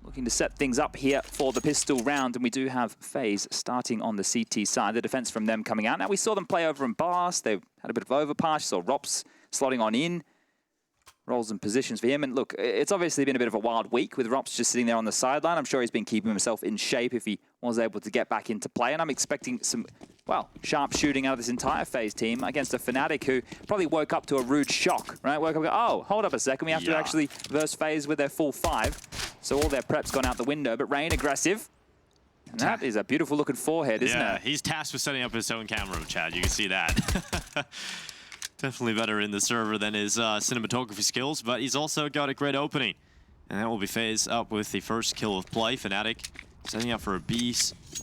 looking to set things up here for the pistol round, and we do have FaZe starting on the CT side. The defense from them coming out. Now, we saw them play over in Bars. They had a bit of overpass. You saw Rops slotting on in. Roles and positions for him. And look, it's obviously been a bit of a wild week with Rops just sitting there on the sideline. I'm sure he's been keeping himself in shape if he was able to get back into play. And I'm expecting some, well, sharp shooting out of this entire FaZe team against a fnatic who probably woke up to a rude shock, right? Woke up and go, oh, hold up a second. We have to actually verse FaZe with their full 5. So all their prep's gone out the window. But Rain aggressive. And that is a beautiful looking forehead, isn't it? Yeah, he's tasked with setting up his own camera, Chad. You can see that. Definitely better in the server than his cinematography skills, but he's also got a great opening. And that will be FaZe up with the first kill of play. fnatic setting up for a B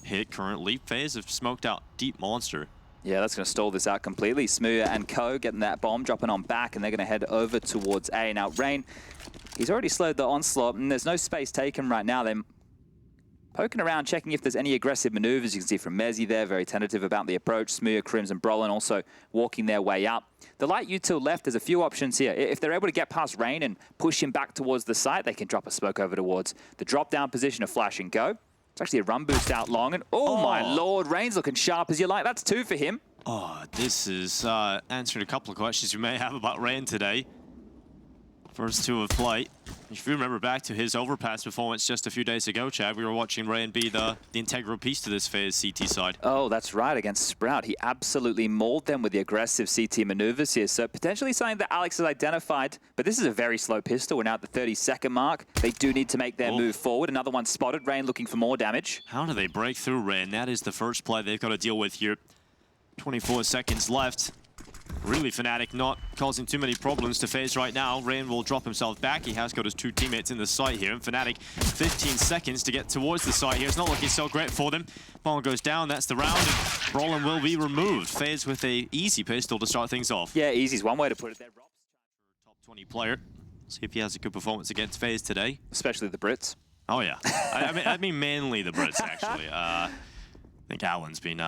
hit currently. FaZe have smoked out Deep Monster. Yeah, that's going to stall this out completely. Smooya and Co getting that bomb, dropping on back, and they're going to head over towards A. Now, Rain, he's already slowed the onslaught, and there's no space taken right now. They're poking around, checking if there's any aggressive maneuvers. You can see from Mezzy there, very tentative about the approach. Smooya, Crims, and Brolin also walking their way up. The light util left, there's a few options here. If they're able to get past Rain and push him back towards the site, they can drop a smoke over towards the drop-down position of Flash and Go. It's actually a run boost out long, and oh my lord, Rain's looking sharp as you like. That's 2 for him. Oh, this is answering a couple of questions you may have about Rain today. First 2 of play. If you remember back to his overpass performance just a few days ago, Chad, we were watching Rain be the integral piece to this FaZe CT side. Oh, that's right, against Sprout. He absolutely mauled them with the aggressive CT maneuvers here. So potentially something that Alex has identified, but this is a very slow pistol. We're now at the 30-second mark. They do need to make their move forward. Another one spotted. Rain looking for more damage. How do they break through Rain? That is the first play they've got to deal with here. 24 seconds left. Really, fnatic not causing too many problems to FaZe right now. Rain will drop himself back. He has got his 2 teammates in the site here. And fnatic, 15 seconds to get towards the site here. It's not looking so great for them. Ball goes down. That's the round. And Brolin will be removed. FaZe with a easy pistol to start things off. Yeah, easy's one way to put it there. Rob's top 20 player. See if he has a good performance against FaZe today. Especially the Brits. Oh, yeah. I mean, mainly the Brits, actually. I think Alan's been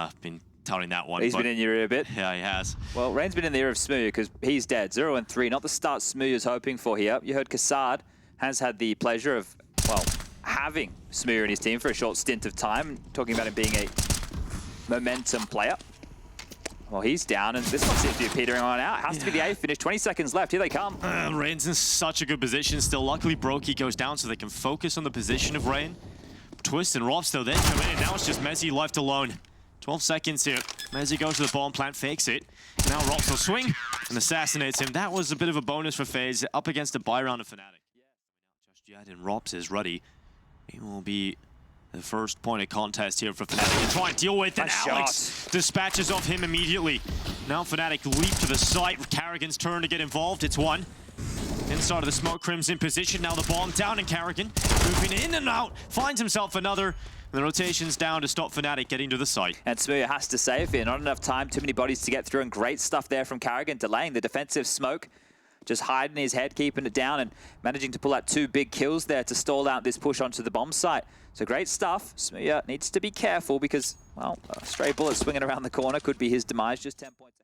touting that one. He's been in your ear a bit. Yeah, he has. Well, Rain's been in the ear of Smooya because he's dead. 0-3, not the start Smooya's hoping for here. You heard Kassad has had the pleasure of, well, having Smooya in his team for a short stint of time, talking about him being a momentum player. Well, he's down, and this one seems to be petering on out. Has to be the A finish. 20 seconds left. Here they come. Rain's in such a good position still. Luckily, Brokey goes down so they can focus on the position of Rain. Twist and Rops, though, then come in. Now it's just Mezzy left alone. 12 seconds here. Mezzy goes to the bomb plant, fakes it. Now Rops will swing and assassinates him. That was a bit of a bonus for FaZe up against a buy round of fnatic. Just yet, and Rops is ready. He will be the first point of contest here for fnatic to try and deal with. And Alex dispatches off him immediately. Now fnatic leap to the site. Carrigan's turn to get involved. It's 1. Inside of the smoke, Crim's in position. Now the bomb down, and Carrigan moving in and out. Finds himself another. And the rotation's down to stop fnatic getting to the site. And Smooya has to save here. Not enough time, too many bodies to get through, and great stuff there from Carrigan, delaying the defensive smoke. Just hiding his head, keeping it down, and managing to pull out 2 big kills there to stall out this push onto the bomb site. So great stuff. Smooya needs to be careful because, well, a stray bullet swinging around the corner could be his demise. Just 10 points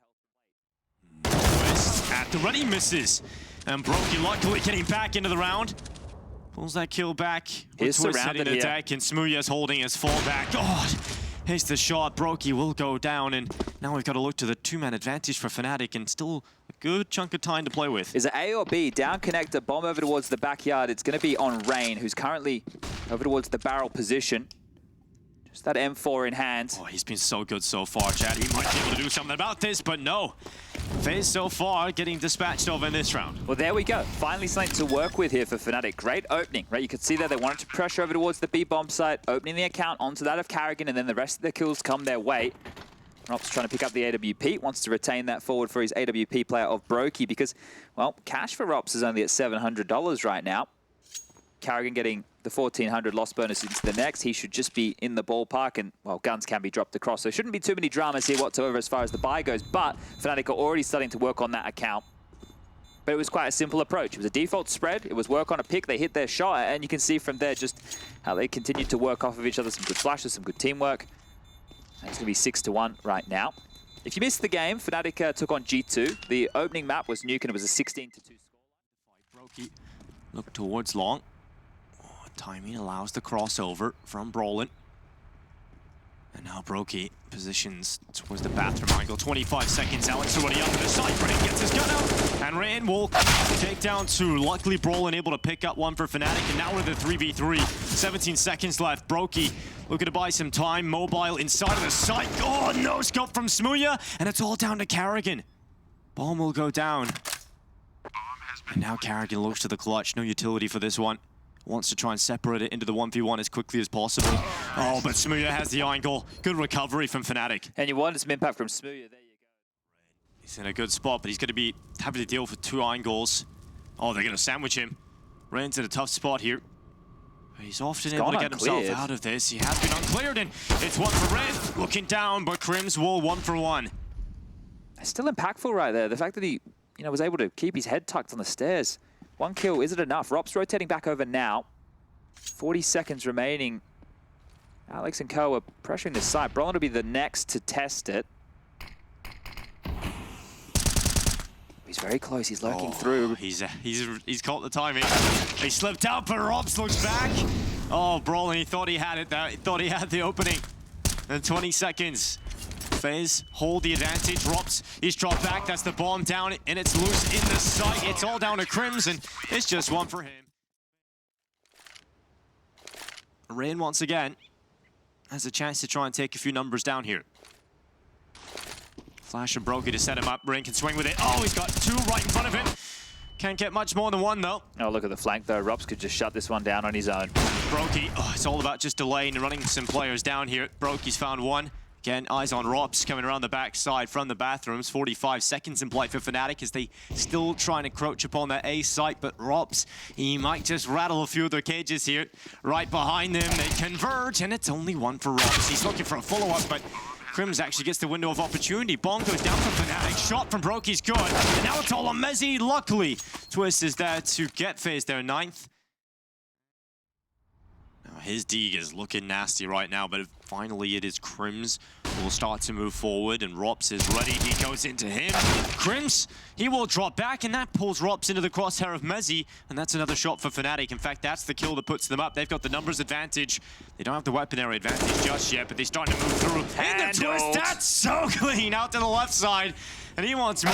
of health. Twist at the ready, misses. And Brokey luckily getting back into the round. Pulls that kill back. He's surrounded the deck, and Smooya's holding his fallback. God, here's the shot. Brokey will go down, and now we've got to look to the 2-man advantage for fnatic, and still a good chunk of time to play with. Is it A or B? Down connector, bomb over towards the backyard. It's going to be on Rain, who's currently over towards the barrel position. Just that M4 in hand. Oh, he's been so good so far, Chad. He might be able to do something about this, but no. FaZe so far getting dispatched over in this round. Well, there we go. Finally something to work with here for fnatic. Great opening, right? You could see there they wanted to pressure over towards the B bomb site, opening the account onto that of Carrigan, and then the rest of the kills come their way. Rops trying to pick up the AWP, wants to retain that forward for his AWP player of Brokey because, well, cash for Rops is only at $700 right now. Carrigan getting the 1,400 loss bonus into the next. He should just be in the ballpark, and, well, guns can be dropped across. So shouldn't be too many dramas here whatsoever as far as the buy goes, but fnatic are already starting to work on that account. But it was quite a simple approach. It was a default spread. It was work on a pick. They hit their shot, and you can see from there just how they continued to work off of each other. Some good flashes, some good teamwork. And it's going to be 6-1 right now. If you missed the game, fnatic took on G2. The opening map was Nuke, and it was a 16-2 score. Brokey look towards long. timing allows the crossover from Brolin. And now Brokey positions towards the bathroom angle. 25 seconds, Alex already up to the side. Rain gets his gun out, and Rain will take down two. Luckily, Brolin able to pick up one for fnatic, and now we're the 3v3. 17 seconds left. Brokey looking to buy some time. Mobile inside of the site. Oh, no scope from Smooya, and it's all down to Carrigan. Bomb will go down. And now Carrigan looks to the clutch. No utility for this one. Wants to try and separate it into the 1v1 as quickly as possible. Oh, but Smooya has the angle. Good recovery from fnatic. And you wanted some impact from Smooya. There you go. He's in a good spot, but he's going to be having to deal with 2 angles. Oh, they're going to sandwich him. Rain's in a tough spot here. He's often able to get himself out of this. He has been uncleared, and it's one for Rain. Looking down, but Crims will 1 for 1. Still impactful right there. The fact that he, was able to keep his head tucked on the stairs. 1 kill, is it enough? Rop's rotating back over now. 40 seconds remaining. Alex and Co are pressuring this side. Brolin will be the next to test it. He's very close, he's lurking through. He's caught the timing. He slipped out, but Robs looks back. Oh, Brolin, he thought he had it there. He thought he had the opening. And 20 seconds. FaZe hold the advantage. Robs, he's dropped back. That's the bomb down, and it's loose in the sight. It's all down to Crims, and it's just 1 for him. Rain once again has a chance to try and take a few numbers down here. Flash and Brokey to set him up. Rain can swing with it. Oh, he's got 2 right in front of him. Can't get much more than 1, though. Oh, look at the flank, though. Robs could just shut this one down on his own. Brokey, it's all about just delaying and running some players down here. Brokey's found 1. Again, eyes on Robs coming around the backside from the bathrooms. 45 seconds in play for fnatic as they still try and encroach upon that A site, but Robs, he might just rattle a few of their cages here. Right behind them, they converge, and it's only 1 for Robs. He's looking for a follow-up, but Crims actually gets the window of opportunity. Bomb goes down for fnatic. Shot from Brokey's good. And now it's all on Mezzy. Luckily, Twist is there to get FaZe their 9th. His Deeg is looking nasty right now, but finally it is Crims who will start to move forward, and Robs is ready. He goes into him. Crims, he will drop back, and that pulls Robs into the crosshair of Mezzy, and that's another shot for fnatic. In fact, that's the kill that puts them up. They've got the numbers advantage. They don't have the weaponary advantage just yet, but they're starting to move through. And the Twist, that's so clean out to the left side. And he wants more.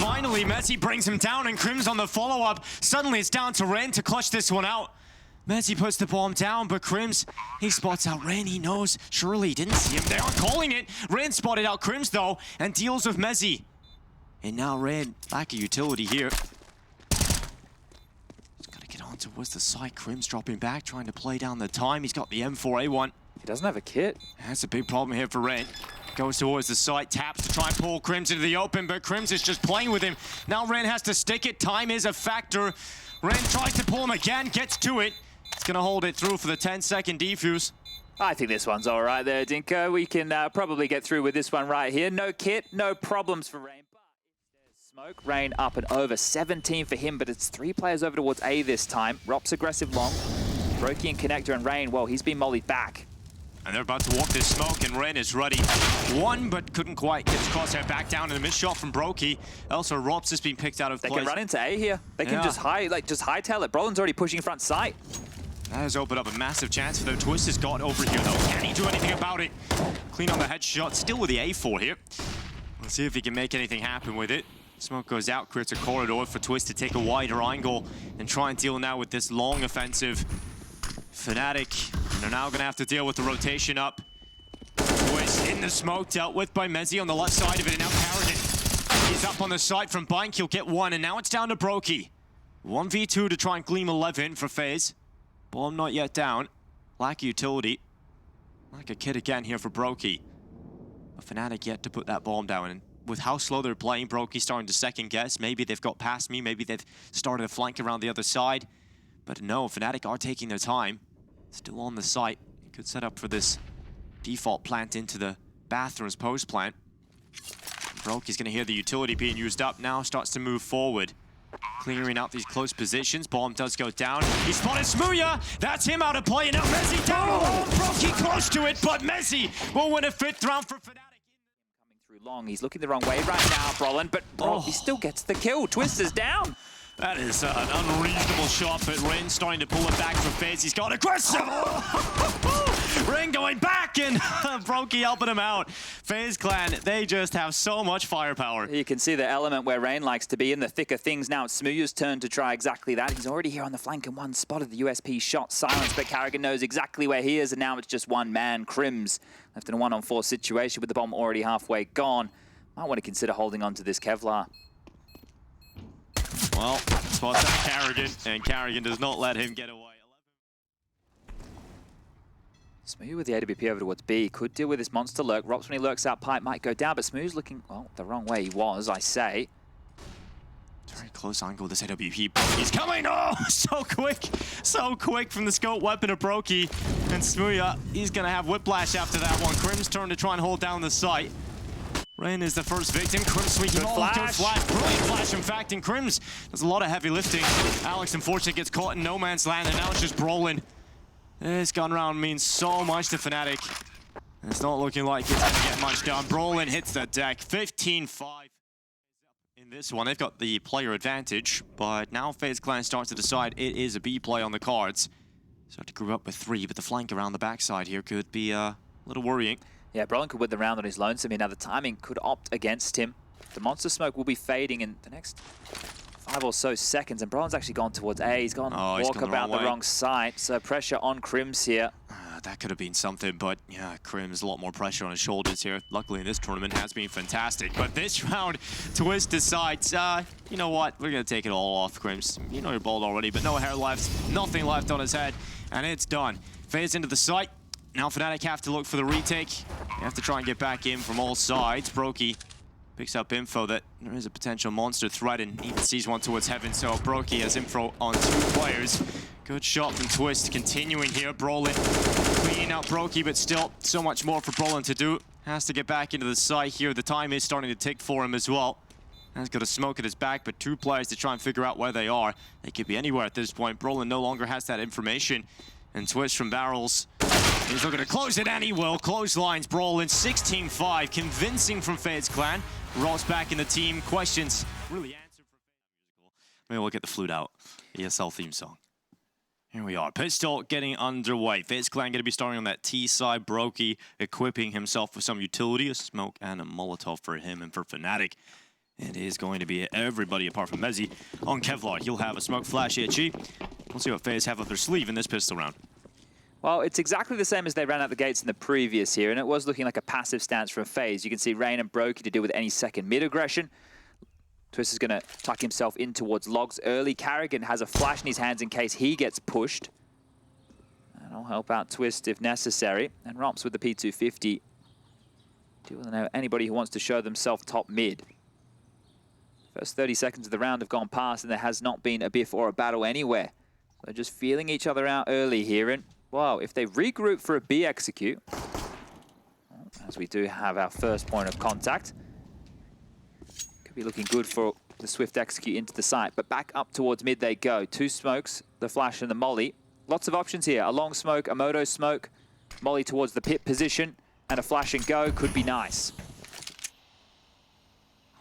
Finally, Mezzy brings him down, and Crims on the follow-up. Suddenly it's down to Ren to clutch this one out. Mezzy puts the bomb down, but Crims, he spots out Ren. He knows. Surely he didn't see him. They aren't calling it. Ren spotted out Crims, though, and deals with Mezzy. And now Ren, lack of utility here. He's got to get on towards the side. Crims dropping back, trying to play down the time. He's got the M4A1. He doesn't have a kit. That's a big problem here for Ren. Goes towards the site, taps to try and pull Crims into the open, but Crims is just playing with him. Now Ren has to stick it. Time is a factor. Ren tries to pull him again, gets to it. It's going to hold it through for the 10-second defuse. I think this one's all right there, Dinko. We can probably get through with this one right here. No kit, no problems for Rain. But if there's smoke, Rain up and over. 17 for him, but it's 3 players over towards A this time. Rop's aggressive long. Brokey and Connector and Rain, well, he's been mollied back. And they're about to walk this smoke, and Rain is ready. 1, but couldn't quite get his crosshair back down, and a missed shot from Brokey. Also, Robs has been picked out of place. They can run into A here. They can just hightail it. Brolin's already pushing front sight. That has opened up a massive chance for them. Twist has got over here, though. Can he do anything about it? Clean on the headshot. Still with the A4 here. Let's see if he can make anything happen with it. Smoke goes out, creates a corridor for Twist to take a wider angle and try and deal now with this long offensive. fnatic, they're now going to have to deal with the rotation up. Twist in the smoke, dealt with by Mezzy on the left side of it, and now Carrigan. He's up on the side from Bank. He'll get 1, and now it's down to Brokey. 1v2 to try and gleam 11 for FaZe. Bomb not yet down. Lack of utility. Like a kid again here for Brokey. But fnatic yet to put that bomb down. And with how slow they're playing, Brokey starting to second guess. Maybe they've got past me. Maybe they've started a flank around the other side. But no, fnatic are taking their time. Still on the site. Good setup for this default plant into the bathrooms post plant. Brokey's going to hear the utility being used up now. Starts to move forward. Clearing out these close positions. Bomb does go down. He spotted Smooya. That's him out of play. And now Mezzy down alone. Brokey close to it, but Mezzy will win a 5th round for fnatic. Coming through long. He's looking the wrong way right now, Brolin, but he still gets the kill. Twist is down. That is an unreasonable shot, but Rain starting to pull it back from FaZe. He's got aggressive. Rain going back, and Brokey helping him out. FaZe Clan, they just have so much firepower. You can see the element where Rain likes to be in the thick of things. Now it's Smooya's turn to try exactly that. He's already here on the flank and one spotted the USP shot silence, but Carrigan knows exactly where he is, and now it's just one man. Crims left in a 1-on-4 situation with the bomb already halfway gone. Might want to consider holding on to this Kevlar. Well, spots out Carrigan, and Carrigan does not let him get away. Smooth with the AWP over towards B. Could deal with this monster lurk. Rops, when he lurks out pipe, might go down, but Smooth's looking, well, the wrong way he was, I say. Very close angle, this AWP. He's coming! Oh, so quick from the scope weapon of Brokey. And Smooya, he's going to have whiplash after that one. Crim's turn to try and hold down the site. Rain is the first victim. Crim sweeping all good flash. Brilliant flash, in fact, and Crim's does a lot of heavy lifting. Alex, unfortunately, gets caught in no man's land, and now it's just Brolin. This gun round means so much to fnatic. It's not looking like it's going to get much done. Brolin hits the deck, 15-5. In this one, they've got the player advantage, but now FaZe Clan starts to decide it is a B play on the cards. So to group up with 3, but the flank around the backside here could be a little worrying. Yeah, Brolin could win the round on his lonesome. Now the timing could opt against him. The monster smoke will be fading in the next 5 or so seconds, and Brolin's actually gone towards A. He's gone walk about the wrong side, so pressure on Crims here. That could have been something, but yeah, Crims a lot more pressure on his shoulders here. Luckily, in this tournament has been fantastic. But this round, Twist decides, you know what, we're going to take it all off, Crims. You know you're bald already, but no hair left, nothing left on his head, and it's done. FaZe into the site. Now fnatic have to look for the retake. They have to try and get back in from all sides. Brokey picks up info that there is a potential monster threat and even sees one towards heaven, so Brokey has info on 2 players. Good shot from Twist, continuing here. Brolin cleaning out Brokey, but still so much more for Brolin to do. Has to get back into the site here. The time is starting to tick for him as well. Has got a smoke at his back, but 2 players to try and figure out where they are. They could be anywhere at this point. Brolin no longer has that information. And Twist from barrels. He's looking to close it, and he will. Clotheslines Brolin, 16-5. Convincing from FaZe Clan. Ross back in the team. Questions really answered for FaZe. Maybe we'll get the flute out. ESL theme song. Here we are. Pistol getting underway. FaZe Clan going to be starting on that T side. Brokey equipping himself with some utility. A smoke and a Molotov for him and for fnatic. It is going to be everybody apart from Mezzy on Kevlar. He'll have a smoke flash HE. We'll see what FaZe have up their sleeve in this pistol round. Well, it's exactly the same as they ran out the gates in the previous here, and it was looking like a passive stance from FaZe. You can see Rain and Brokey to deal with any second mid-aggression. Twist is going to tuck himself in towards logs early. Carrigan has a flash in his hands in case he gets pushed. And I'll help out Twist if necessary. And Romps with the P250. Do you know anybody who wants to show themselves top mid? First 30 seconds of the round have gone past, and there has not been a biff or a battle anywhere. So just feeling each other out early here. And wow, if they regroup for a B execute, as we do have our first point of contact, could be looking good for the swift execute into the site. But back up towards mid they go. 2 smokes, the flash and the molly. Lots of options here. A long smoke, a moto smoke, molly towards the pit position, and a flash and go could be nice.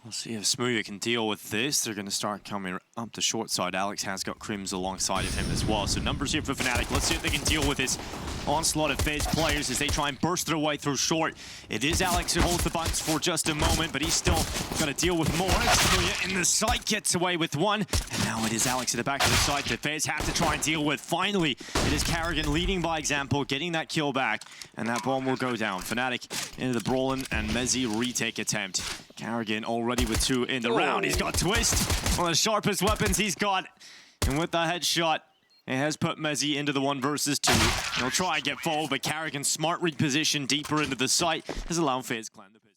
We'll see if Smooya can deal with this. They're going to start coming up the short side. Alex has got Crims alongside of him as well. So numbers here for fnatic. Let's see if they can deal with this onslaught of FaZe players as they try and burst their way through short. It is Alex who holds the bunks for just a moment, but he's still got to deal with more. Smooya in the site gets away with 1. And now it is Alex at the back of the site that FaZe have to try and deal with. Finally, it is Carrigan leading by example, getting that kill back. And that bomb will go down. fnatic into the Brolin and Mezzy retake attempt. Carrigan already with 2 in the round. He's got Twist, one of the sharpest weapons he's got. And with the headshot, it has put Mezzy into the 1 versus 2. He'll try and get forward, but Carrigan's smart reposition deeper into the site has allowed FaZe Clan the pistol.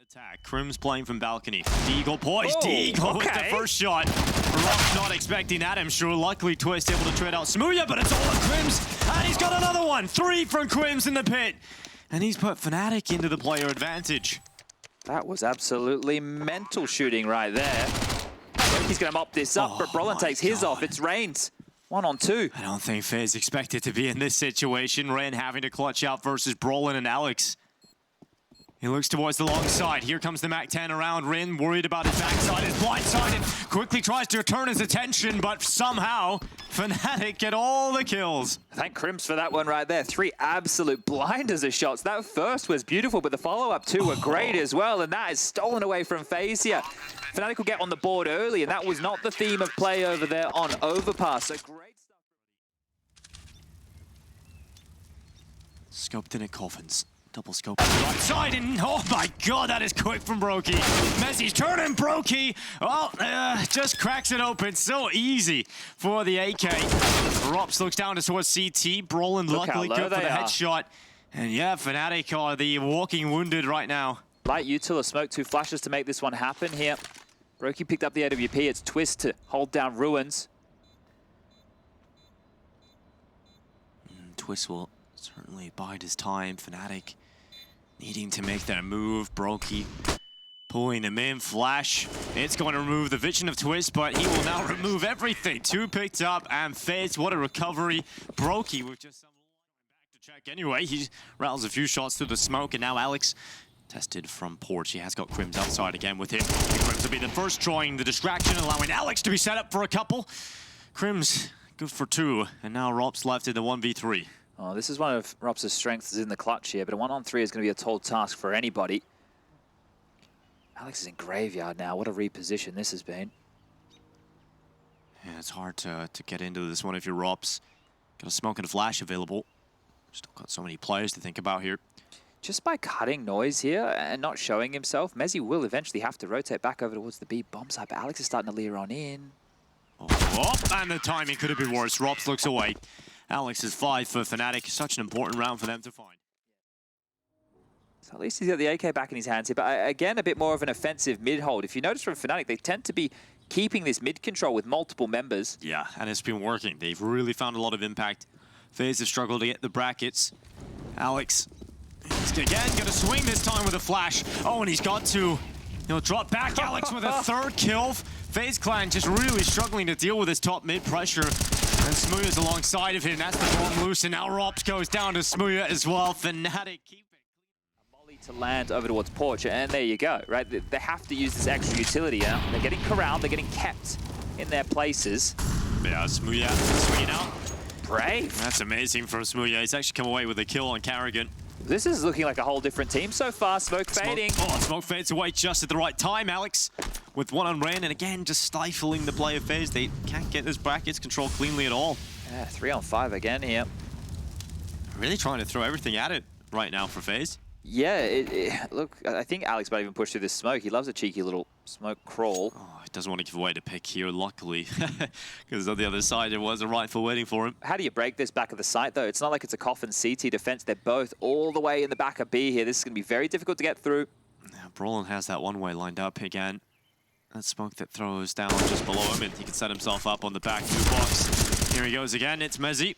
Attack. Crims playing from balcony. Deagle poised. Deagle with the first shot. Rock's not expecting that, I'm sure. Luckily, Twist able to trade out Smooya, but it's all on Crims. And he's got another one. 3 from Crims in the pit. And he's put fnatic into the player advantage. That was absolutely mental shooting right there. He's going to mop this up, but Brolin takes his off. It's Rain's 1 on 2. I don't think FaZe expected to be in this situation. Rain having to clutch out versus Brolin and Alex. He looks towards the long side. Here comes the MAC-10 around. Rin, worried about his backside, is blindsided. Quickly tries to turn his attention, but somehow fnatic get all the kills. Thank Crims for that one right there. 3 absolute blinders of shots. That first was beautiful, but the follow-up 2 were great as well, and that is stolen away from FaZe here. fnatic will get on the board early, and that was not the theme of play over there on Overpass. So great stuff. Scoped in at Coffins. Double scope on the right side, and oh my god, that is quick from Brokey. Messi's turning Brokey. Well, just cracks it open. So easy for the AK. Rops looks down towards CT. Brolin luckily good for the headshot. And yeah, fnatic are the walking wounded right now. Light util, a smoke, 2 flashes to make this one happen here. Brokey picked up the AWP. It's Twist to hold down Ruins. Twist will certainly bide his time. fnatic needing to make that move. Brokey pulling him in. Flash. It's going to remove the vision of Twist, but he will now remove everything. 2 picked up, and FaZe, what a recovery. Brokey with just some back to check anyway. He rattles a few shots through the smoke, and now Alex tested from porch. He has got Crims outside again with him. Crims will be the first drawing the distraction, allowing Alex to be set up for a couple. Crims good for 2, and now Rops left in the 1v3. Oh, this is one of Rops' strengths is in the clutch here, but a 1-on-3 is going to be a tall task for anybody. Alex is in graveyard now. What a reposition this has been. Yeah, it's hard to get into this one if you're Rops. Got a smoke and a flash available. Still got so many players to think about here. Just by cutting noise here and not showing himself, Mezzi will eventually have to rotate back over towards the B bomb side, but Alex is starting to leer on in. Oh, and the timing could have been worse. Rops looks away. Alex is 5 for fnatic. Such an important round for them to find. So at least he's got the AK back in his hands here, but again, a bit more of an offensive mid-hold. If you notice from fnatic, they tend to be keeping this mid-control with multiple members. Yeah, and it's been working. They've really found a lot of impact. FaZe have struggled to get the brackets. Alex, he's again going to swing this time with a flash. Oh, and he's got to, drop back. Alex with a 3rd kill. FaZe clan just really struggling to deal with his top mid pressure. And Smooya's alongside of him. That's the bomb loose, and now Rops goes down to Smooya as well. fnatic keep it. A molly to land over towards porch, and there you go, right? They have to use this extra utility now. They're getting corralled, they're getting kept in their places. Yeah, Smooya swinging out. Brave. That's amazing from Smooya. He's actually come away with a kill on Carrigan. This is looking like a whole different team so far. Smoke fading. Smoke fades away just at the right time. Alex with 1 on Rain, and again, just stifling the play of FaZe. They can't get this brackets controlled cleanly at all. Yeah, 3 on 5 again here. Really trying to throw everything at it right now for FaZe. Yeah, look, I think Alex might even push through this smoke. He loves a cheeky little smoke crawl. Oh, he doesn't want to give away the pick here, luckily. Because on the other side, there was a rifle waiting for him. How do you break this back of the site, though? It's not like it's a Coffin CT defense. They're both all the way in the back of B here. This is going to be very difficult to get through. Yeah, Brolin has that one-way lined up again. That smoke that throws down just below him, and he can set himself up on the back 2 box. Here he goes again. It's Mezzi.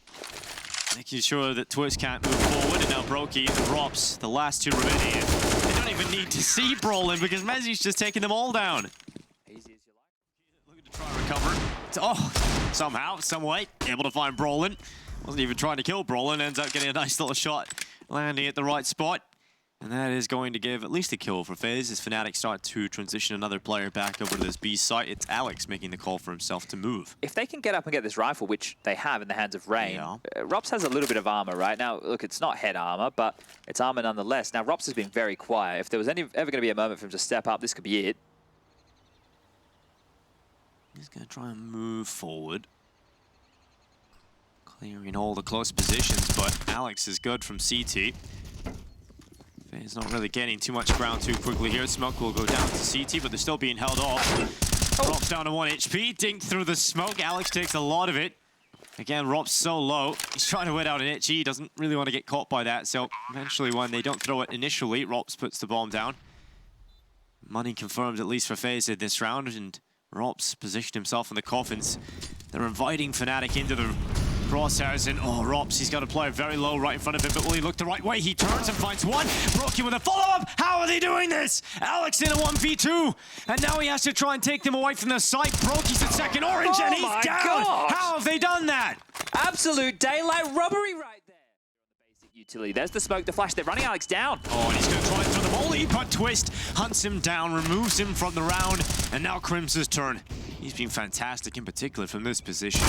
Making sure that Twist can't move forward, and now Brokey and Rops, the last 2 remaining. They don't even need to see Brolin because Mezzi's just taking them all down. Easy as you like. Looking to try and recover. Oh, somehow, some way, able to find Brolin. Wasn't even trying to kill Brolin, ends up getting a nice little shot, landing at the right spot. And that is going to give at least a kill for FaZe as fnatic start to transition another player back over to this B site. It's Alex making the call for himself to move. If they can get up and get this rifle, which they have in the hands of Rain, Rops has a little bit of armor right now. Look, it's not head armor, but it's armor nonetheless. Now, Rops has been very quiet. If there was ever going to be a moment for him to step up, this could be it. He's going to try and move forward, clearing all the close positions, but Alex is good from CT. He's not really getting too much ground too quickly here. Smoke will go down to CT, but they're still being held off. Rops down to 1 HP, dinked through the smoke. Alex takes a lot of it. Again, Rops so low. He's trying to wait out an itchy. He doesn't really want to get caught by that, so eventually when they don't throw it initially, Rops puts the bomb down. Money confirmed at least for FaZe in this round, and Rops positioned himself in the coffins. They're inviting fnatic into the crosshairs, and Rops, he's got a player very low right in front of him, but will he look the right way? He turns and finds one. Brokey with a follow-up. How are they doing this? Alex in a 1v2, and now he has to try and take them away from the site. Brokey's at second orange, and he's down. Gosh. How have they done that? Absolute daylight robbery right there. Basic utility. There's the smoke, the flash. They're running Alex down. Oh, and he's going to try and throw the molly, but Twist hunts him down, removes him from the round, and now Crim's turn. He's been fantastic, in particular from this position.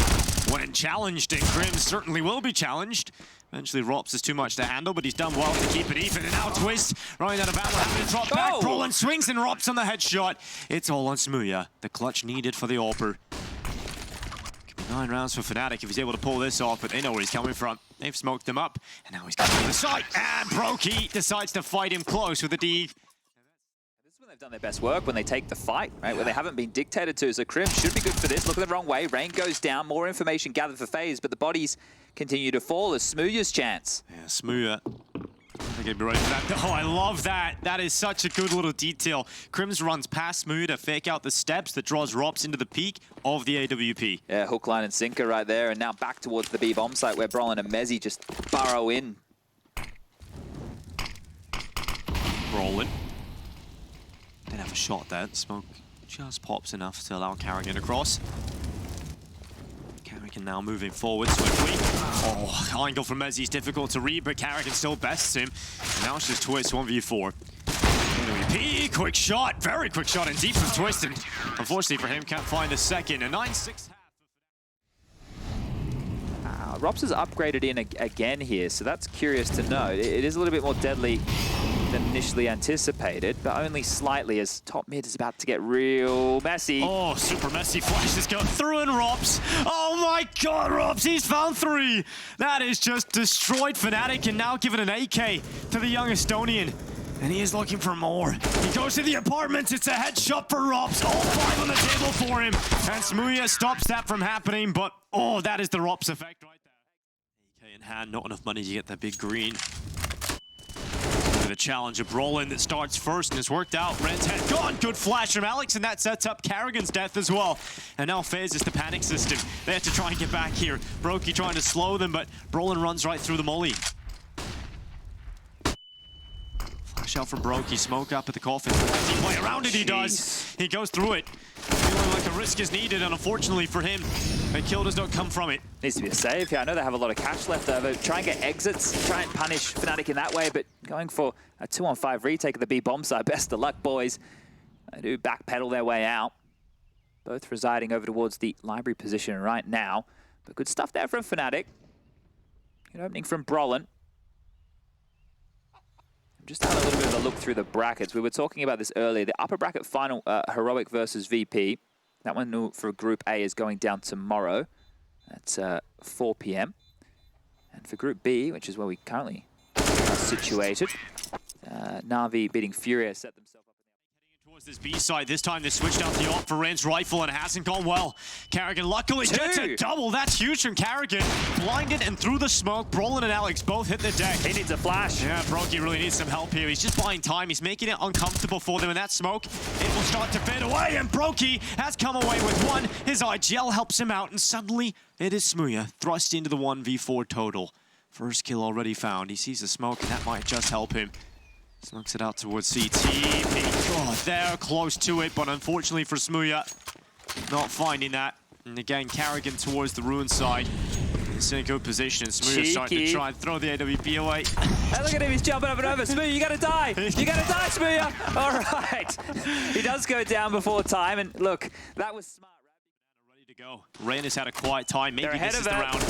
When challenged, and Crim certainly will be challenged. Eventually, Rops is too much to handle, but he's done well to keep it even. And now Twist, running out of ammo, having to drop back. Brolin swings and Rops on the headshot. It's all on Smooya. The clutch needed for the AWPer. Could be 9 rounds for Fnatic if he's able to pull this off, but they know where he's coming from. They've smoked him up, and now he's coming to the side. And Brokey decides to fight him close with a D. They've done their best work when they take the fight, right? Where they haven't been dictated to. So Crim should be good for this. Look at the wrong way. Rain goes down. More information gathered for FaZe, but the bodies continue to fall as Smooya's chance. Yeah, Smooya. I think he'd be ready for that. Oh, I love that. That is such a good little detail. Crims runs past Smooya to fake out the steps that draws Rops into the peak of the AWP. Yeah, hook, line, and sinker right there. And now back towards the B bomb site where Brolin and Mezzy just burrow in. Brolin. Didn't have a shot there. Smoke just pops enough to allow Carrigan across. Carrigan now moving forward swiftly. Oh, angle from Mezzy is difficult to read, but Carrigan still bests him. And now it's just Twist 1v4. AWP, quick shot, very quick shot indeed from Twist, and unfortunately for him, can't find a second. A 9-6 half. Rops is upgraded in again here, so that's curious to know. It is a little bit more deadly than initially anticipated, but only slightly as top mid is about to get real messy. Oh, super messy flashes go through and Rops. Oh my god, Rops, he's found 3. That is just destroyed Fnatic and now given an AK to the young Estonian. And he is looking for more. He goes to the apartments. It's a headshot for Rops. All 5 on the table for him. And Smooya stops that from happening, but oh, that is the Rops effect right there. AK in hand, not enough money to get that big green. The challenge of Brolin that starts first and has worked out. Red's head gone. Good flash from Alex, and that sets up Carrigan's death as well. And now FaZe is the panic system. They have to try and get back here. Brokey trying to slow them, but Brolin runs right through the molly. Flash out from Brokey. Smoke up at the coffin. He play around it, he does. He goes through it. Feeling like a risk is needed, and unfortunately for him, a kill does not come from it. Needs to be a save here. I know they have a lot of cash left over. Try and get exits, try and punish Fnatic in that way, but going for a 2-on-5 retake of the B bomb side. Best of luck, boys. They do backpedal their way out. Both residing over towards the library position right now. But good stuff there from Fnatic. Good opening from Brolin. I'm just having a little bit of a look through the brackets. We were talking about this earlier. The upper bracket final, Heroic versus VP. That one for Group A is going down tomorrow. That's 4 p.m. And for Group B, which is where we currently are situated, Na'Vi beating Furia set themselves up. Towards this B side, this time they switched out the AWP for Rain's rifle and it hasn't gone well. Carrigan luckily gets a double. That's huge from Carrigan. Blinded and through the smoke. Brolin and Alex both hit the deck. He needs a flash. Yeah, Brokey really needs some help here. He's just buying time. He's making it uncomfortable for them in that smoke. It will start to fade away and Brokey has come away with 1. His IGL helps him out and suddenly it is Smooya thrust into the 1v4 total. First kill already found. He sees the smoke and that might just help him. Smokes it out towards CT. God, they're close to it, but unfortunately for Smooya, not finding that. And again, Carrigan towards the ruin side. It's in a good position. Smooya starting to try and throw the AWP away. Hey, look at him, he's jumping up and over. Smooya, you gotta die! You gotta die, Smooya! All right. He does go down before time, and look, that was smart. Ready to go. Rain has had a quiet time. Maybe this is the round.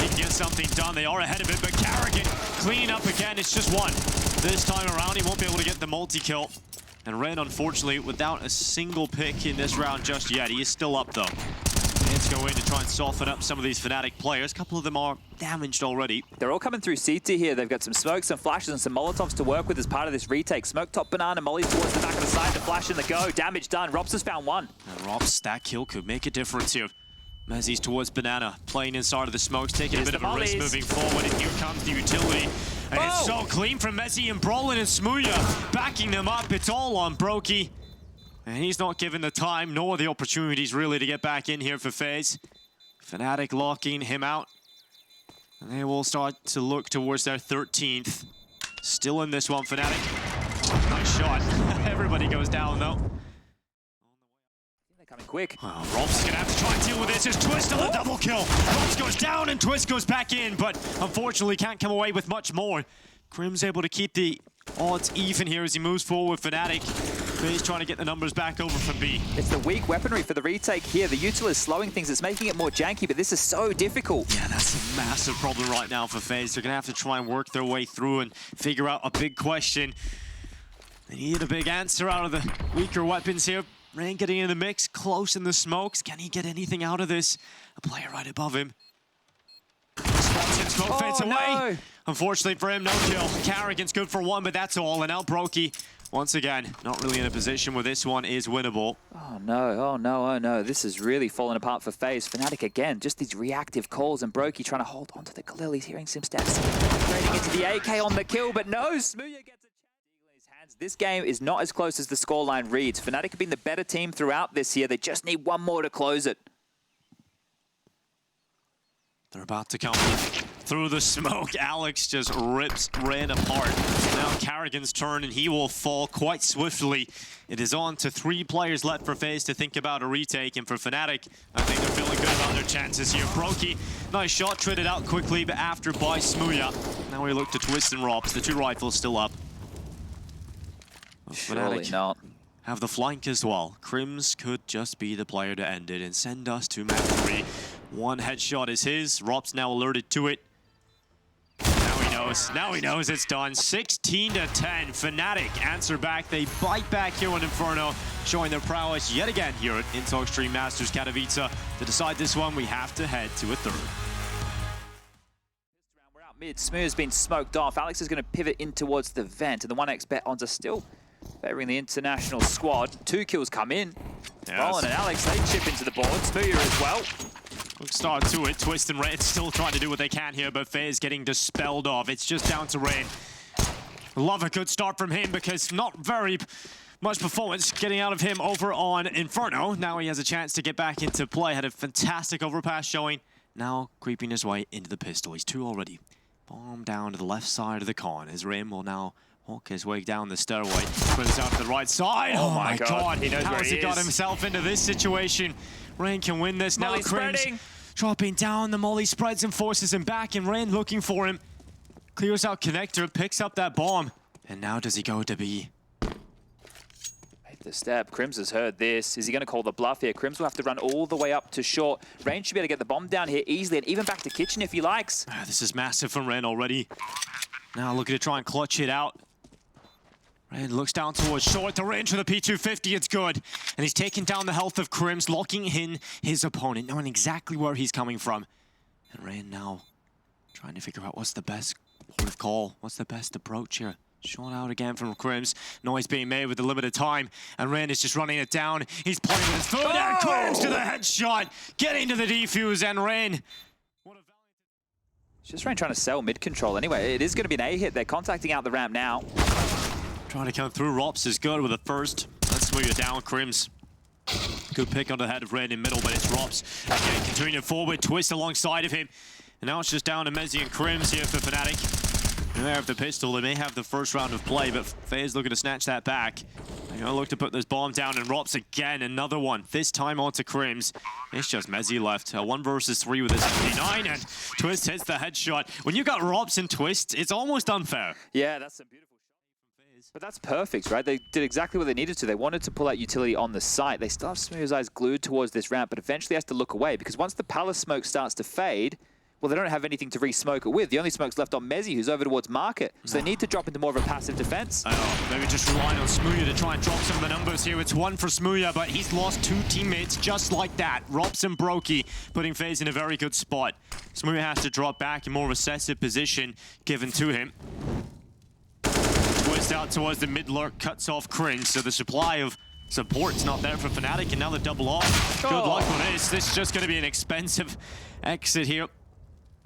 He can get something done. They are ahead of it, but Carrigan cleaning up again. It's just 1. This time around, he won't be able to get the multi-kill. And Rain, unfortunately, without a single pick in this round just yet. He is still up, though. Let's go in to try and soften up some of these Fnatic players. A couple of them are damaged already. They're all coming through CT here. They've got some smokes, some flashes, and some Molotovs to work with as part of this retake. Smoke top banana, molly towards the back of the side, the flash and the go. Damage done. Rops has found 1. And Rops' that kill could make a difference here. Mezzy's towards banana, playing inside of the smokes, taking a bit of a risk moving forward, and here comes the utility. And it's so clean from Mezzy and Brolin and Smooya, backing them up. It's all on Brokey. And he's not given the time nor the opportunities really to get back in here for FaZe. Fnatic locking him out. And they will start to look towards their 13th. Still in this one, Fnatic. Nice shot. Everybody goes down though. Coming quick. Rops is gonna have to try and deal with this. There's Twist on the double kill. Rops goes down and Twist goes back in, but unfortunately can't come away with much more. Crim's able to keep the Oh, it's even here as he moves forward with fnatic. He's trying to get the numbers back over from B. It's the weak weaponry for the retake here. The util is slowing things. It's making it more janky, but this is so difficult. Yeah, that's a massive problem right now for FaZe. They're going to have to try and work their way through and figure out a big question. They need a big answer out of the weaker weapons here. Rain getting in the mix, close in the smokes. Can he get anything out of this? A player right above him. Spots him, smoke fades away. No. Unfortunately for him, no kill. Carrigan's good for one, but that's all. And now Brokey, once again, not really in a position where this one is winnable. Oh no, oh no, oh no. This is really falling apart for FaZe. fnatic again, just these reactive calls, and Brokey trying to hold on to the Galil. He's hearing some steps. Trading into the AK on the kill, but no, Smooya gets a chance in his hands. This game is not as close as the scoreline reads. fnatic have been the better team throughout this year. They just need one more to close it. They're about to come through the smoke. Alex just rips Rain apart. Now Carrigan's turn, and he will fall quite swiftly. It is on to 3 players left for FaZe to think about a retake, and for fnatic, I think they're feeling good about their chances here. Brokey, nice shot, traded out quickly, but after by Smooya. Now we look to Twist and Robs. The 2 rifles still up. Surely not. Have the flank as well. Crims could just be the player to end it and send us to map 3. One headshot is his. Rob's now alerted to it. Now he knows. Now he knows it's done. 16 to 10. fnatic answer back. They bite back here on Inferno, showing their prowess yet again here at Intalk Stream Masters Katowice. To decide this one, we have to head to a 3rd. We're out mid. Smooya's been smoked off. Alex is going to pivot in towards the vent, and the 1x bet odds are still favoring the international squad. 2 kills come in. Yes. Roland and Alex, they chip into the board. Smooya as well. Quick start to it. Twist and Rain still trying to do what they can here, but FaZe getting dispelled off. It's just down to Rain. Love a good start from him because not very much performance getting out of him over on Inferno. Now he has a chance to get back into play. Had a fantastic overpass showing. Now creeping his way into the pistol. He's 2 already. Bomb down to the left side of the con as Rain will now walk his way down the stairway. Put us out to the right side. Oh my god. He knows How where has he he got is. himself into this situation? Rain can win this. Molly now Crims spreading. dropping down. The molly spreads and forces him back, and Rain looking for him. Clears out connector, picks up that bomb. And now does he go to B? Made the step. Crims has heard this. Is he going to call the bluff here? Crims will have to run all the way up to short. Rain should be able to get the bomb down here easily, and even back to kitchen if he likes. This is massive from Rain already. Now looking to try and clutch it out. Rain looks down towards short. The range for the P250, it's good. And he's taking down the health of Crims, locking in his opponent, knowing exactly where he's coming from. And Rain now trying to figure out what's the best port of call, what's the best approach here. Shot out again from Crims. Noise being made with the limited time. And Rain is just running it down. He's playing with his foot, and Crims to the headshot. Getting to the defuse, and Rain. It's just Rain trying to sell mid-control anyway. It is going to be an A-hit. They're contacting out the ramp now. Trying to come through. Rops is good with a first. Let's move it down. Crims. Good pick on the head of Rain in middle, but it's Rops. Again, continuing forward. Twist alongside of him. And now it's just down to Mezzi and Crims here for fnatic. And they have the pistol. They may have the first round of play, but FaZe looking to snatch that back. They're going to look to put this bomb down, and Rops again. Another one. This time onto Crims. It's just Mezzi left. 1 versus 3 with his 79, and Twist hits the headshot. When you got Rops and Twist, it's almost unfair. Yeah, that's a beautiful. But that's perfect, right? They did exactly what they needed to. They wanted to pull out utility on the site. They still have Smooya's eyes glued towards this ramp, but eventually has to look away because once the palace smoke starts to fade, well, they don't have anything to re-smoke it with. The only smoke's left on Mezzi, who's over towards Market. So they need to drop into more of a passive defense. I know. Maybe just relying on Smooya to try and drop some of the numbers here. It's 1 for Smooya, but he's lost 2 teammates just like that. Robs and Brokey putting FaZe in a very good spot. Smooya has to drop back in more of a recessive position given to him. Twist out towards the mid-lurk, cuts off Crims, so the supply of support's not there for fnatic, and now the double off. Good luck with this. This is just going to be an expensive exit here.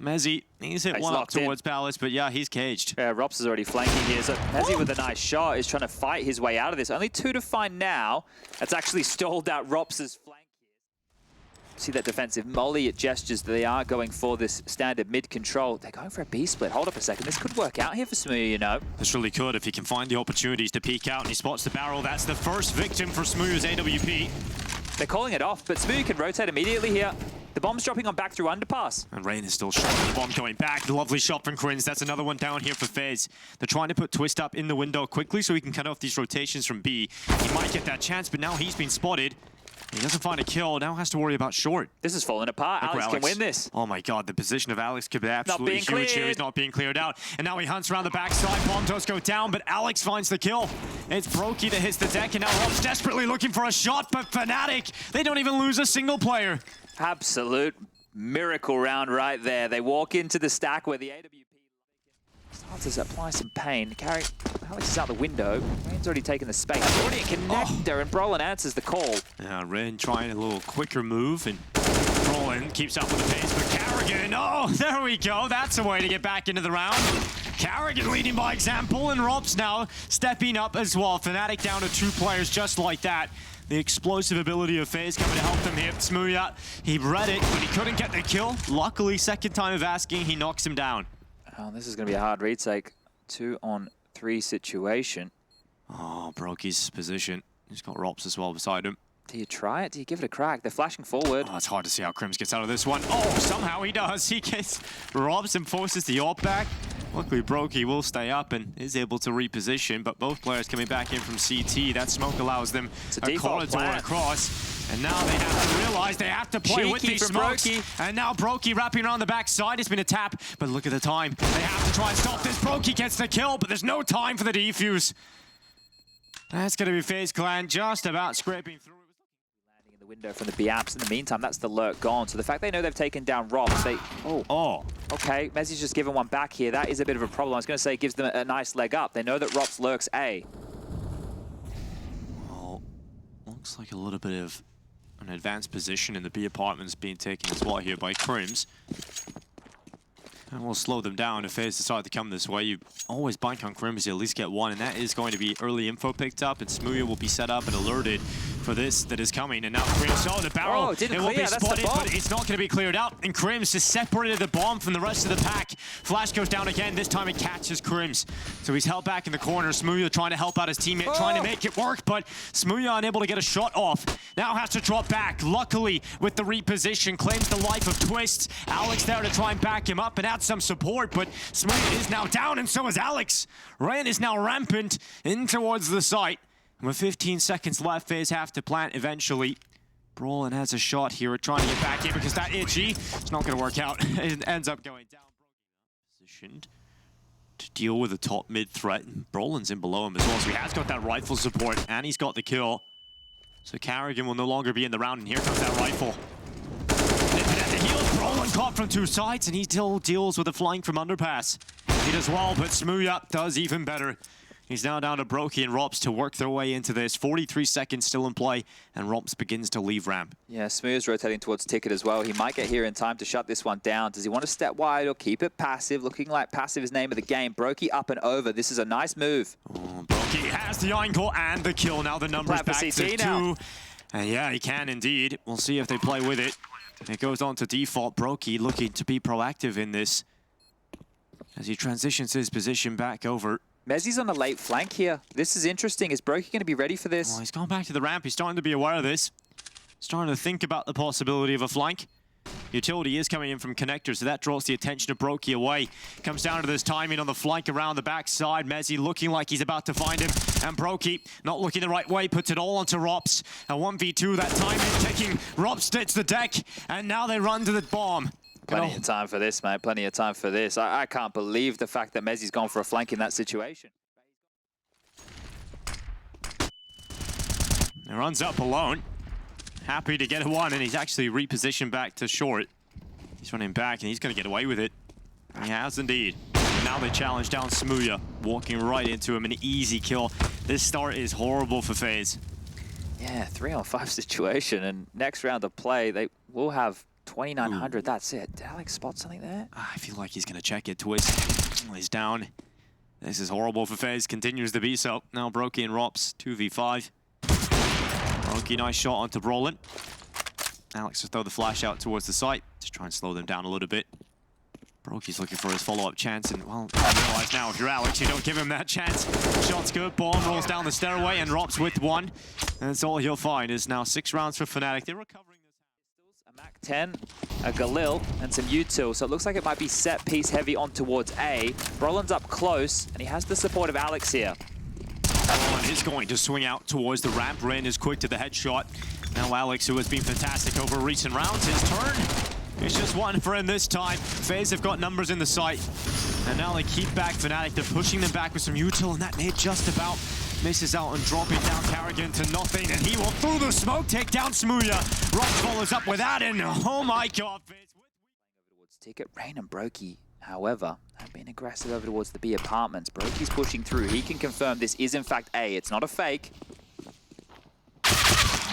Mezzi, he's hit one up towards Palace, but yeah, he's caged. Yeah, Rops is already flanking here, so Mezzi with a nice shot is trying to fight his way out of this. Only 2 to find now. That's actually stalled out Rops' flank. See that defensive molly, it gestures that they are going for this standard mid-control. They're going for a B split. Hold up a second. This could work out here for Smooya, you know. This really could if he can find the opportunities to peek out and he spots the barrel. That's the first victim for Smooya's AWP. They're calling it off, but Smooya can rotate immediately here. The bomb's dropping on back through underpass. And Rain is still shot. The bomb going back. Lovely shot from Krins. That's another one down here for FaZe. They're trying to put Twist up in the window quickly so he can cut off these rotations from B. He might get that chance, but now he's been spotted. He doesn't find a kill. Now has to worry about short. This is falling apart. Alex can win this. Oh my god, the position of Alex could be absolutely huge here. He's not being cleared out. And now he hunts around the backside. Bomb does go down, but Alex finds the kill. It's Brokey that hits the deck, and now Rob's desperately looking for a shot, but fnatic, they don't even lose a single player. Absolute miracle round right there. They walk into the stack where the AWP starts to apply some pain. Alex is out the window. Rain's already taken the space. Already a connector, and Brolin answers the call. Yeah, Rain trying a little quicker move, and Brolin keeps up with the pace, but Carrigan, oh, there we go. That's a way to get back into the round. Carrigan leading by example, and Rob's now stepping up as well. fnatic down to 2 players just like that. The explosive ability of FaZe coming to help them here. Smooya, he read it, but he couldn't get the kill. Luckily, second time of asking, he knocks him down. Oh, this is going to be a hard retake. 2-on-3 situation. Oh, Brokey's position. He's got Rops as well beside him. Do you try it? Do you give it a crack? They're flashing forward. Oh, it's hard to see how Crims gets out of this one. Oh, somehow he does. He gets Robs and forces the AWP back. Luckily, Brokey will stay up and is able to reposition, but both players coming back in from CT. That smoke allows them a corridor across. And now they have to realize they have to play with these smokes. Brokey. And now Brokey wrapping around the backside. It's been a tap, but look at the time. They have to try and stop this. Brokey gets the kill, but there's no time for the defuse. That's going to be FaZe Clan just about scraping through. Landing in the window from the B-Apps. In the meantime, that's the lurk gone. So the fact they know they've taken down Robs, they... Oh. Okay, Mezzi's just given one back here. That is a bit of a problem. I was going to say it gives them a nice leg up. They know that Robs lurks A. Well, looks like a little bit of an advanced position in the B apartments being taken as well here by Crims. And we'll slow them down if FaZe decide to come this way. You always bank on Crims, you at least get one, and that is going to be early info picked up, and Smooya will be set up and alerted for this that is coming. And now Crims, the barrel, it will be spotted, but it's not going to be cleared out. And Crims just separated the bomb from the rest of the pack. Flash goes down again. This time it catches Crims. So he's held back in the corner. Smooya trying to help out his teammate, trying to make it work, but Smooya unable to get a shot off. Now has to drop back. Luckily, with the reposition, claims the life of Twist. Alex there to try and back him up and add some support, but Smooya is now down, and so is Alex. Rain is now rampant in towards the site. And with 15 seconds left, FaZe have to plant eventually. Brolin has a shot here, trying to get back in because that itchy, it's not going to work out. It ends up going down. Positioned to deal with the top mid threat. Brolin's in below him as well, so he has got that rifle support, and he's got the kill. So Carrigan will no longer be in the round, and here comes that rifle. Brolin caught from 2 sides, and he still deals with a flank from underpass. He does well, but Smooya does even better. He's now down to Brokey and Rops to work their way into this. 43 seconds still in play, and Rops begins to leave ramp. Yeah, Smooya's rotating towards Ticket as well. He might get here in time to shut this one down. Does he want to step wide or keep it passive? Looking like passive is name of the game. Brokey up and over. This is a nice move. Oh, Brokey has the angle and the kill. Now the numbers back to 2. And yeah, he can indeed. We'll see if they play with it. It goes on to default. Brokey looking to be proactive in this as he transitions his position back over. Mezzi's on a late flank here. This is interesting. Is Brokey going to be ready for this? Oh, he's gone back to the ramp. He's starting to be aware of this. Starting to think about the possibility of a flank. Utility is coming in from connector, so that draws the attention of Brokey away. Comes down to this timing on the flank around the backside. Mezzi looking like he's about to find him. And Brokey not looking the right way, puts it all onto Rops. A 1v2, that time is ticking. Rops hits the deck, and now they run to the bomb. Plenty of time for this, man. Plenty of time for this. I can't believe the fact that Mezzi's gone for a flank in that situation. He runs up alone. Happy to get a 1, and he's actually repositioned back to short. He's running back, and he's going to get away with it. He has indeed. And now they challenge down Smooya, walking right into him. An easy kill. This start is horrible for FaZe. Yeah, 3-on-5 situation, and next round of play, they will have 2,900. That's it. Did Alex spot something there? I feel like he's going to check it. Twist. He's down. This is horrible for FaZe. Continues to be so. Now Brokey and Rops, 2v5. Brokey, nice shot onto Brolin. Alex will throw the flash out towards the site. Just try and slow them down a little bit. Brokey's looking for his follow-up chance, and, well, I realize now if you're Alex, you don't give him that chance. Shot's good. Bomb rolls down the stairway, and Rops with 1. And that's all he'll find is now 6 rounds for fnatic. They're recovering this. Mac 10, a Galil, and some util. So it looks like it might be set piece heavy on towards A. Brolin's up close, and he has the support of Alex here. Brolin is going to swing out towards the ramp. Rain is quick to the headshot. Now Alex, who has been fantastic over recent rounds, his turn. It's just one for him this time. FaZe have got numbers in the sight. And now they keep back fnatic. They're pushing them back with some util, and that nade just about misses out and dropping down Carrigan to nothing. And he will, through the smoke, take down Smooya. Rock follows up with that, and oh my god. Ticket, Rain and Brokey, however, have been aggressive over towards the B apartments. Brokey's pushing through. He can confirm this is in fact A. It's not a fake.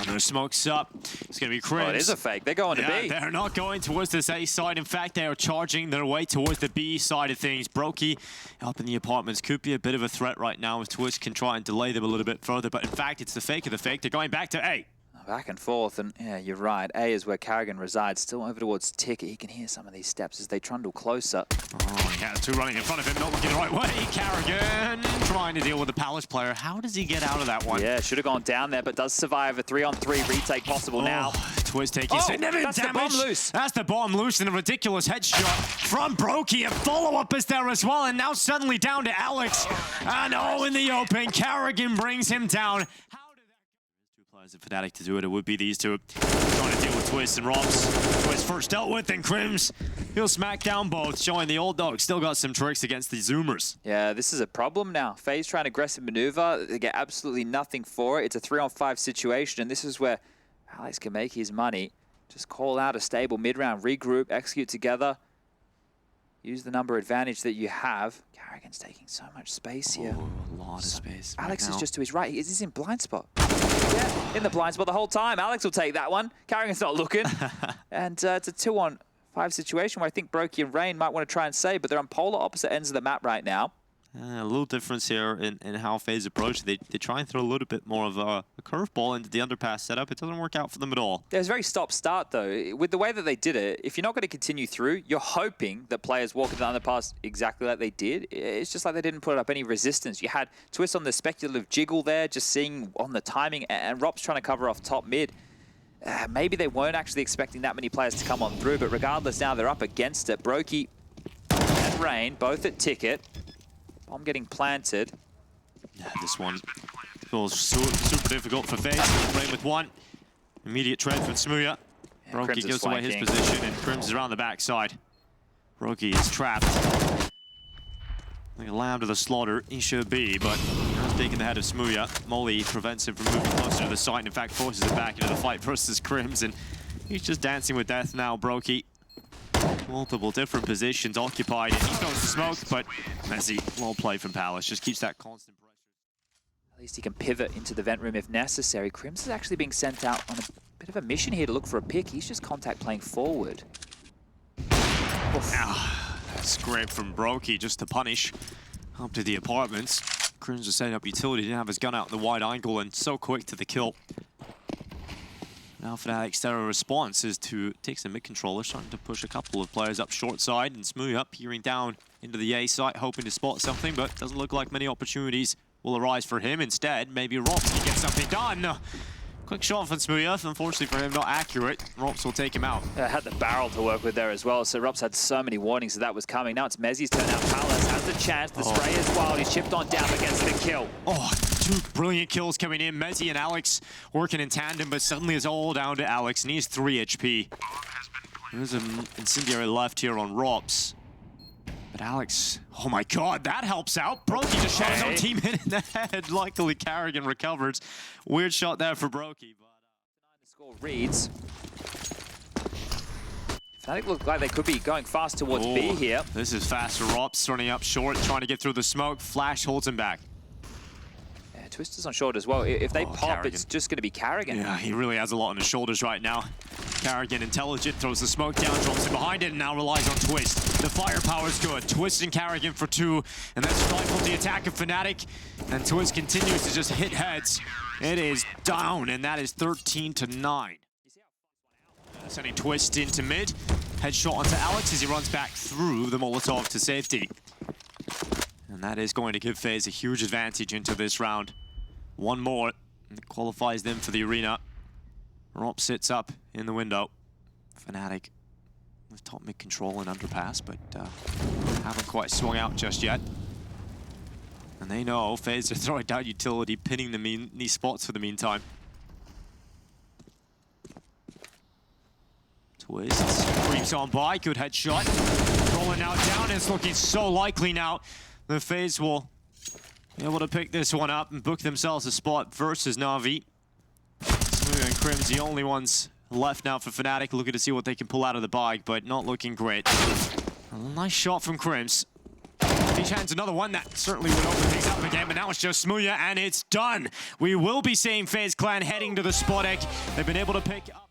Oh, the smoke's up. It's going to be Crims. Oh, it is a fake. They're going to B. They're not going towards this A side. In fact, they are charging their way towards the B side of things. Brokey up in the apartments could be a bit of a threat right now if Twitch can try and delay them a little bit further. But in fact, it's the fake of the fake. They're going back to A. Back and forth, and yeah, you're right. A is where Carrigan resides. Still over towards Ticket. He can hear some of these steps as they trundle closer. Oh, he has two running in front of him, not looking the right way. Carrigan trying to deal with the Palace player. How does he get out of that one? Yeah, should have gone down there, but does survive a 3-on-3 retake possible now. Twist taking significant damage. The bomb loose. That's the bomb loose and a ridiculous headshot from Brokey. And follow-up is there as well, and now suddenly down to Alex. And oh, in the open, Carrigan brings him down. As a fnatic to do it, it would be these two trying to deal with Twist and Robs. Twist first dealt with, and Crims, he'll smack down both, showing the old dog still got some tricks against the Zoomers. Yeah, this is a problem now. FaZe trying aggressive maneuver, they get absolutely nothing for it. It's a 3-on-5 situation, and this is where Alex can make his money. Just call out a stable mid-round, regroup, execute together. Use the number advantage that you have. Carrigan's taking so much space here. Oh, a lot of space. Alex is just to his right. He's in blind spot. Yeah, in the blind spot the whole time. Alex will take that one. Carrigan's not looking. And it's a 2-on-5 situation where I think Brokey and Rain might want to try and save, but they're on polar opposite ends of the map right now. A little difference here in how FaZe approach. They try and throw a little bit more of a curveball into the underpass setup. It doesn't work out for them at all. There's a very stop-start, though. With the way that they did it, if you're not going to continue through, you're hoping that players walk into the underpass exactly like they did. It's just like they didn't put up any resistance. You had Twist on the speculative jiggle there, just seeing on the timing, and Rob's trying to cover off top mid. Maybe they weren't actually expecting that many players to come on through, but regardless, now they're up against it. Brokey and Rain, both at Ticket. Bomb getting planted. Yeah, this one feels super difficult for FaZe. Rain with one. Immediate trade from Smooya. Brokey gives away his position, and Crims is around the backside. Brokey is trapped. Like a lamb to the slaughter, he should be, but he's taking the head of Smooya. Molly prevents him from moving closer to the site, and in fact forces him back into the fight versus Crims, and he's just dancing with death now, Brokey. Multiple different positions occupied, and he throws the smoke, but messy, well played from Palace, just keeps that constant pressure. At least he can pivot into the vent room if necessary. Crims is actually being sent out on a bit of a mission here to look for a pick. He's just contact playing forward. Now, that's great from Brokey just to punish up to the apartments. Crims was setting up utility, didn't have his gun out in the wide angle, and so quick to the kill. Now fnatic's terror response is to take some mid-controllers, trying to push a couple of players up short side, and Smooya peering down into the A site, hoping to spot something, but doesn't look like many opportunities will arise for him. Instead, maybe Rops can get something done. Quick shot from Smooya, unfortunately for him, not accurate. Rops will take him out. Had the barrel to work with there as well, so Rops had so many warnings that was coming. Now it's Mezzi's turn out. Palace has the chance, the spray is wild, he's chipped on down against the kill. Oh, two brilliant kills coming in. Mezzi and Alex working in tandem, but suddenly it's all down to Alex, and he's 3 HP. There's an incendiary left here on Rops. But Alex, oh my god, that helps out. Brokey just shot his own teammate in the head. Luckily, Carrigan recovers. Weird shot there for Brokey. But the score reads. Fnatic look like they could be going fast towards B here. This is fast for Rops, running up short, trying to get through the smoke. Flash holds him back. Yeah, Twister's on short as well. If they pop, Carrigan. It's just going to be Carrigan. Yeah, he really has a lot on his shoulders right now. Carrigan, intelligent, throws the smoke down, drops it behind it, and now relies on Twist. The firepower's good. Twist and Carrigan for 2, and that's stifled the attack of fnatic. And Twist continues to just hit heads. It is down, and that is 13-9. Sending Twist into mid. Headshot onto Alex as he runs back through the Molotov to safety. And that is going to give FaZe a huge advantage into this round. One more, and it qualifies them for the arena. Romp sits up in the window. fnatic with top mid control and underpass, but haven't quite swung out just yet. And they know FaZe are throwing down utility, pinning them in these spots for the meantime. Twist, creeps on by, good headshot. Rolling now down, it's looking so likely now that FaZe will be able to pick this one up and book themselves a spot versus Na'Vi. Smooth and Crim's the only ones left now for fnatic, looking to see what they can pull out of the bag, but not looking great. A nice shot from Crims. T-Chan's another one that certainly would open things up again, but now it's just Smooya and it's done. We will be seeing FaZe Clan heading to the spot egg. They've been able to pick up